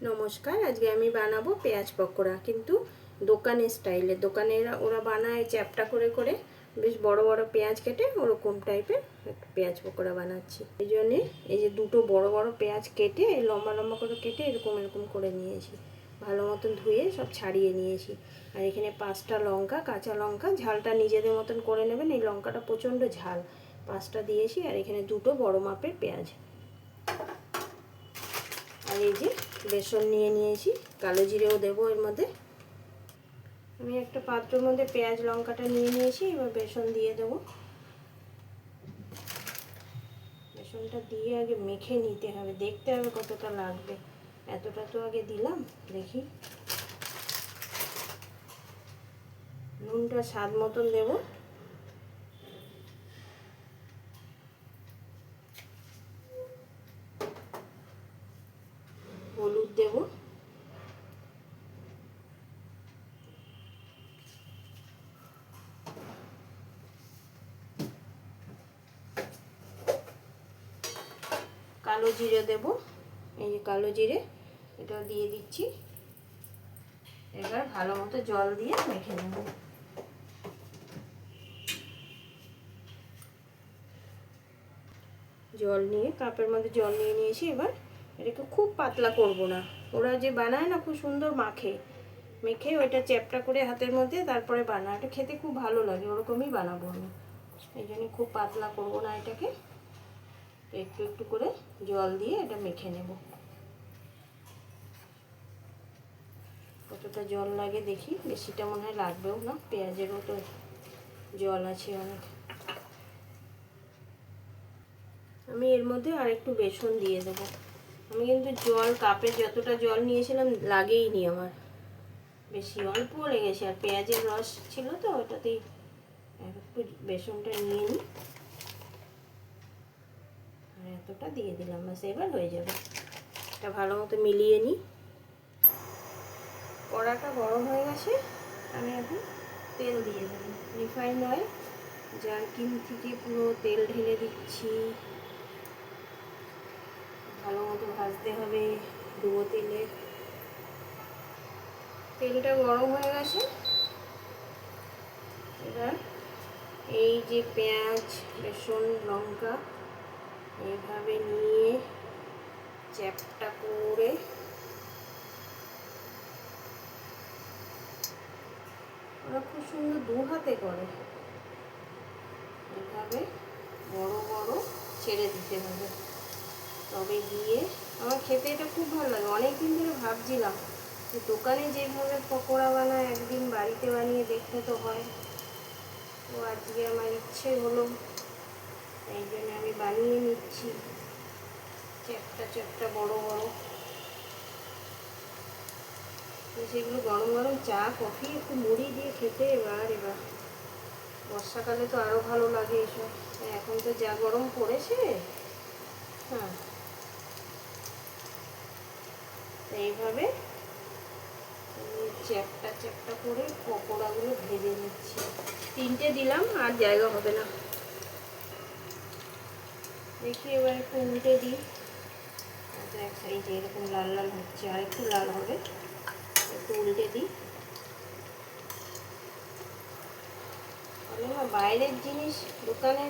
নমস্কার, আজকে আমি বানাবো পেঁয়াজ পকোড়া, কিন্তু দোকানের স্টাইলে। দোকানের ওরা বানায় চ্যাপটা করে করে, বেশ বড় বড় পেঁয়াজ কেটে ওরকম টাইপের একটা পেঁয়াজ পকোড়া বানাচ্ছি। এই জন্যে এই যে দুটো বড় বড় পেঁয়াজ কেটে লম্বা লম্বা করে কেটে এরকম এরকম করে নিয়েছি, ভালো মতন ধুয়ে সব ছাড়িয়ে নিয়েছি। আর এখানে 5টা লঙ্কা, কাঁচা লঙ্কা, ঝালটা নিজেদের মতন করে নেবেন। এই লঙ্কাটা প্রচণ্ড ঝাল, 5টা দিয়েছি। আর এখানে দুটো বড় মাপের পেঁয়াজ। আর এই যে বেসন নিয়ে নিয়েছি, কালো জিরেও দেবো এর মধ্যে। আমি একটা পাত্রের মধ্যে পেঁয়াজ লঙ্কাটা নিয়ে নিয়েছি, এবার বেসন দিয়ে দেবো। বেসনটা দিয়ে আগে মেখে নিতে হবে, দেখতে হবে কতটা লাগবে। এতটা তো আগে দিলাম, দেখি। নুনটা স্বাদ মতন দেবো। হলুদ দেবো। কালো জিরে দেব, এই যে কালো জিরে, এটা দিয়ে দিচ্ছি। এবার ভালো মতো জল দিয়ে মেখে নেব। জল নিয়ে কাপের মধ্যে জল নিয়ে নিয়েছি। এবার এটাকে খুব পাতলা করব না, ওরা যে বানায় না খুব সুন্দর মাখে, মেখে ওইটা চ্যাপটা করে হাতের মধ্যে তারপরে বানায়, এটা খেতে খুব ভালো লাগে। ওরকমই বানাবো আমি, এই জন্য খুব পাতলা করব না এটাকে। একটু একটু করে জল দিয়ে এটা মেখে নেব। কতটা জল লাগে দেখি, বেশিটা মনে হয় লাগবেও না, পেঁয়াজেরও তো জল আছে অনেক। আমি এর মধ্যে আর একটু বেসন দিয়ে দেবো। আমি কিন্তু জল কাপে যতটা জল নিয়েছিলাম লাগেইনি আমার, বেশি অল্প লেগেছে। আর পেঁয়াজের রস ছিল তো ওটাতেই। একটু বেসনটা নিয়ে নিই, আর এতটা দিয়ে দিলাম, বাস এবার হয়ে যাবে। এটা ভালো মতো মিলিয়ে নিই। কড়াটা গরম হয়ে গেছে, আমি এখন তেল দিয়ে দেবো। রিফাইন অয়েল, জারকিন থেকে পুরো তেল ঢেলে দিচ্ছি। ভালো মতো ভাজতে হবে ডুবো তেলে। তেলটা গরম হয়ে গেছে। এবার এই যে পেঁয়াজ, বেসন, লঙ্কা এইভাবে নিয়ে চ্যাপটা করে ওরা খুব সুন্দর দু হাতে করে, এভাবে বড় বড় ছেড়ে দিতে হবে। তবে দিয়ে আমার খেতে এটা খুব ভালো লাগে। অনেক দিন ধরে ভাবছিলাম যে দোকানে যেভাবে পকোড়া বানায় একদিন বাড়িতে বানিয়ে দেখতে তো হয়। তো আজকে আমার ইচ্ছে হলো, এই জন্য আমি বানিয়ে নিচ্ছি চ্যাপটা চ্যাপটা বড় বড়। তো সেগুলো গরম গরম চা, কফি, একটু মুড়ি দিয়ে খেতে এবার বর্ষাকালে তো আরও ভালো লাগে এসব। এখন তো যা গরম পড়েছে। হ্যাঁ, এইভাবে চ্যাপটা চ্যাপটা করে পকোড়াগুলো ভেজে নিচ্ছি। 3টে দিলাম, আর জায়গা হবে না। দেখি এবার একটু উল্টে দিই। এক সাইডে এরকম লাল লাল হচ্ছে, আর একটু লাল হবে, একটু উল্টে দিই। না, বাইরের জিনিস দোকানে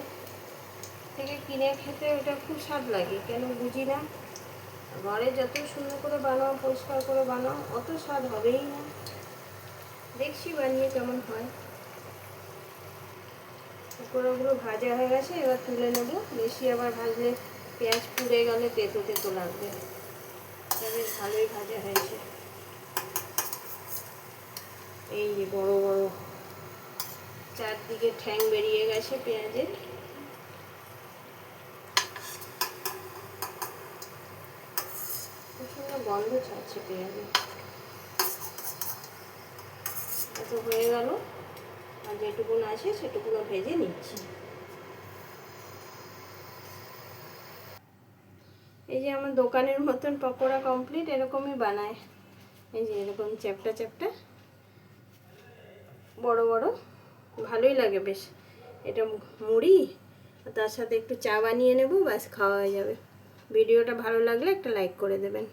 থেকে কিনে খেতে ওটা খুব স্বাদ লাগে, কেন বুঝি না। ঘরে যত সুন্দর করে বানাও, পরিষ্কার করে বানাও, অত স্বাদ হবেই না। দেখছি বানিয়ে কেমন হয়। পকোড়াগুলো ভাজা হয়ে গেছে, এবার তুলে নেব। বেশি আবার ভাজলে পেঁয়াজ পুড়ে গেলে তেতো তেতো লাগবে। বেশ ভালোই ভাজা হয়েছে। এই যে বড় বড় চারদিকে ঠ্যাং বেরিয়ে গেছে পেঁয়াজের। খুব সুন্দর গন্ধ ছাড়ছে পেঁয়াজের। এত হয়ে গেল, আর যেটুকুন আছে সেটুকুনো ভেজে নিচ্ছি। এই যে আমার দোকানের মতন পকোড়া কমপ্লিট, এরকমই বানায়। এই যে এরকম চ্যাপটা চ্যাপটা বড় বড়, ভালোই লাগে বেশ। এটা মুড়ি, তার সাথে একটু চা বানিয়ে নেব, ব্যাস খাওয়া হয়ে যাবে। ভিডিওটা ভালো লাগলে একটা লাইক করে দেবেন।